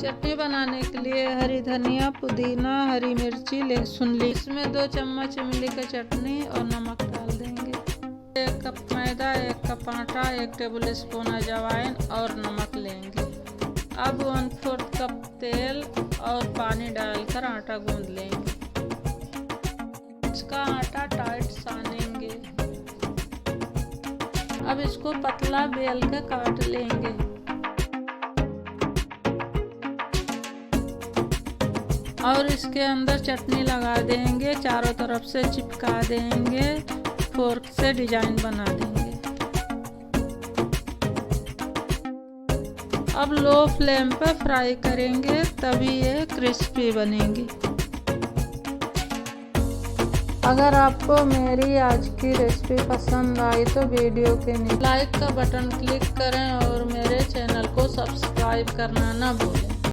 चटनी बनाने के लिए हरी धनिया, पुदीना, हरी मिर्ची, लहसुन ली। इसमें 2 चम्मच इमली का चटनी और नमक डाल देंगे। 1 कप मैदा, 1 कप आटा, 1 टेबल स्पून अजवाइन और नमक लेंगे। अब 1/4 कप तेल और पानी डालकर आटा गूंद लेंगे। इसका आटा टाइट सानेंगे। अब इसको पतला बेल के काट लेंगे। और इसके अंदर चटनी लगा देंगे, चारों तरफ से चिपका देंगे, फोर्क से डिजाइन बना देंगे। अब लो फ्लेम पर फ्राई करेंगे, तभी ये क्रिस्पी बनेगी। अगर आपको मेरी आज की रेसिपी पसंद आई तो वीडियो के नीचे लाइक का बटन क्लिक करें और मेरे चैनल को सब्सक्राइब करना ना भूलें।